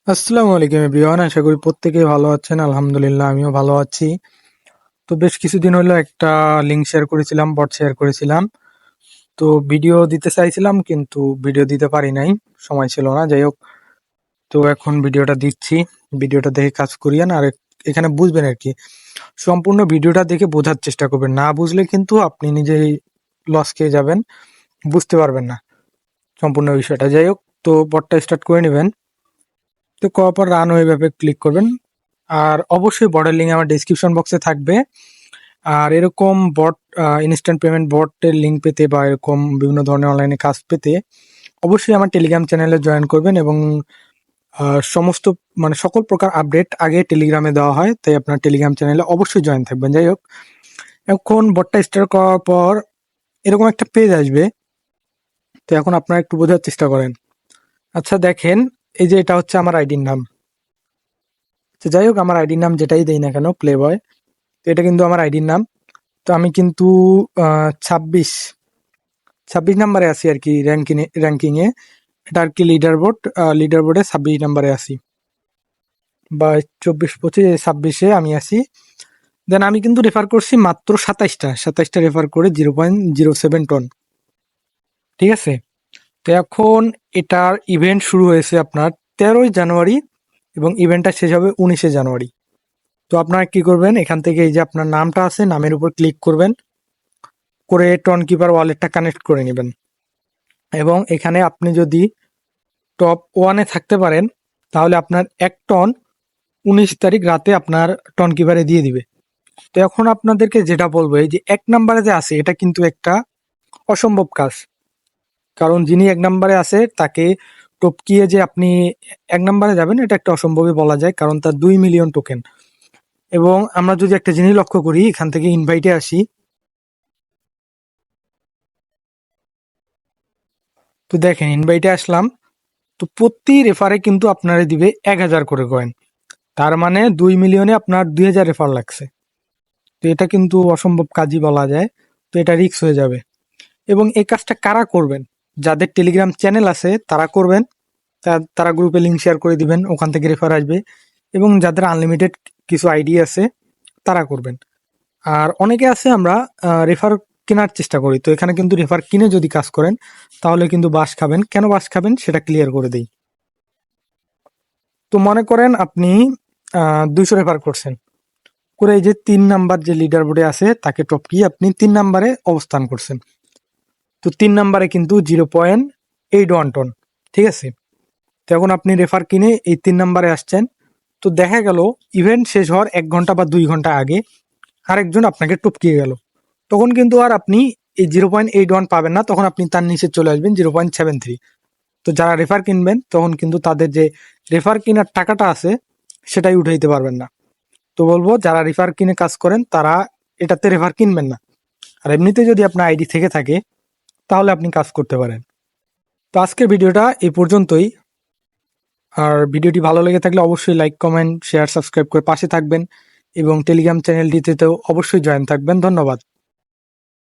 আসসালামু আলাইকুম এভরিওয়ান, আশা করি প্রত্যেকেই ভালো আছেন। আলহামদুলিল্লাহ আমিও ভালো আছি। তো বেশ কিছুদিন হলো একটা লিঙ্ক শেয়ার করেছিলাম, বট শেয়ার করেছিলাম। তো ভিডিও দিতে চাইছিলাম কিন্তু ভিডিও দিতে পারি নাই, সময় ছিল না। যাই হোক, তো এখন ভিডিওটা দিচ্ছি। ভিডিওটা দেখে কাজ করিয়েন আর এখানে বুঝবেন আর কি। সম্পূর্ণ ভিডিওটা দেখে বোঝার চেষ্টা করবেন, না বুঝলে কিন্তু আপনি নিজেই লস খেয়ে যাবেন, বুঝতে পারবেন না সম্পূর্ণ বিষয়টা। যাই হোক, তো বটটা স্টার্ট করে নেবেন। তো করার পর রান ওয়েবে ক্লিক করবেন। আর অবশ্যই বটের লিঙ্ক আমার ডেসক্রিপশন বক্সে থাকবে। আর এরকম বট, ইনস্ট্যান্ট পেমেন্ট বটের লিঙ্ক পেতে বা এরকম বিভিন্ন ধরনের অনলাইনে কাজ পেতে অবশ্যই আমার টেলিগ্রাম চ্যানেলে জয়েন করবেন। এবং সমস্ত মানে সকল প্রকার আপডেট আগে টেলিগ্রামে দেওয়া হয়, তাই আপনার টেলিগ্রাম চ্যানেলে অবশ্যই জয়েন থাকবেন। যাই হোক, এখন বটটা স্টার্ট করার পর এরকম একটা পেজ আসবে। তো এখন আপনারা একটু বোঝার চেষ্টা করেন। আচ্ছা দেখেন, এই যে এটা হচ্ছে আমার আইডির নাম। তো যাই হোক, আমার আইডির নাম যেটাই দেই না কেন, প্লে বয়, তো এটা কিন্তু আমার আইডির নাম। তো আমি কিন্তু 26 26 নাম্বারে আছি আর কি, র্যাঙ্কিংয়ে। এটা আর কি লিডার বোর্ডে 26 নাম্বারে আছি, বা 24 25 26-এ আমি আছি। দেন আমি কিন্তু রেফার করছি মাত্র 27টা রেফার করে 0.07 টন। ঠিক আছে, তো এখন এটার ইভেন্ট শুরু হয়েছে আপনার 13ই জানুয়ারি এবং ইভেন্টটা শেষ হবে 19শে জানুয়ারি। তো আপনারা কি করবেন, এখান থেকে এই যে আপনার নামটা আছে, নামের উপর ক্লিক করবেন, করে টন কিপার ওয়ালেটটা কানেক্ট করে নেবেন। এবং এখানে আপনি যদি টপ 1-এ থাকতে পারেন তাহলে আপনার 1 টন 19 তারিখ রাতে আপনার টন কিপারে দিয়ে দিবে। তো এখন আপনাদেরকে যেটা বলবো, এই যে 1 নাম্বারে যে আছে এটা কিন্তু একটা অসম্ভব কাজ। কারণ যিনি 1 নাম্বারে আছে তাকে টপকিয়ে যে আপনি 1 নাম্বারে যাবেন, এটা একটা অসম্ভবই বলা যায়, কারণ তার 2 মিলিয়ন টোকেন। এবং আমরা যদি একটা জিনিস লক্ষ্য করি, এখান থেকে ইনভাইটে আসি, তো দেখেন ইনভাইটে আসলাম। তো প্রতি রেফারে কিন্তু আপনারে দিবে 1000 করে কয়েন। তার মানে 2 মিলিয়নে আপনার 2000 রেফার লাগছে। তো এটা কিন্তু অসম্ভব কাজই বলা যায়। তো এটা রিস্ক হয়ে যাবে। এবং এই কাজটা কারা করবেন, যাদের টেলিগ্রাম চ্যানেল আছে তারা করবেন। তারা গ্রুপে লিঙ্ক শেয়ার করে দিবেন, ওখান থেকে রেফার আসবে। এবং যাদের আনলিমিটেড কিছু আইডি আছে তারা করবেন। আর অনেকে আছে আমরা রেফার কেনার চেষ্টা করি। তো এখানে কিন্তু রেফার কিনে যদি কাজ করেন তাহলে কিন্তু বাস খাবেন। কেন বাস খাবেন সেটা ক্লিয়ার করে দেই। তো মনে করেন আপনি 200 রেফার করছেন, করে এই যে 3 নাম্বার যে লিডার বোর্ডে আছে তাকে টপকিয়ে আপনি 3 নাম্বারে অবস্থান করছেন। তো 3 নাম্বারে কিন্তু 0.81 টন। ঠিক আছে, তো এখন আপনি রেফার কিনে এই 3 নাম্বারে আসছেন। তো দেখা গেল ইভেন্ট শেষ হওয়ার 1 ঘন্টা বা 2 ঘন্টা আগে আরেকজন আপনাকে টপকিয়ে গেল। তখন কিন্তু আর আপনি এই 0.81 পাবেন না, তখন আপনি তার নিচে চলে আসবেন 0.73। তো যারা রেফার কিনবেন তখন কিন্তু তাদের যে রেফার কেনার টাকাটা আছে সেটাই উঠাইতে পারবেন না। তো বলবো, যারা রেফার কিনে কাজ করেন তারা এটাতে রেফার কিনবেন না। আর এমনিতে যদি আপনার আইডি থেকে থাকে তাহলে আপনি কাজ করতে পারেন। তো আজকের ভিডিওটা এই পর্যন্তই। আর ভিডিওটি ভালো লেগে থাকলে অবশ্যই লাইক, কমেন্ট, শেয়ার, সাবস্ক্রাইব করে পাশে থাকবেন। এবং টেলিগ্রাম চ্যানেলটিতে তো অবশ্যই জয়েন থাকবেন। ধন্যবাদ।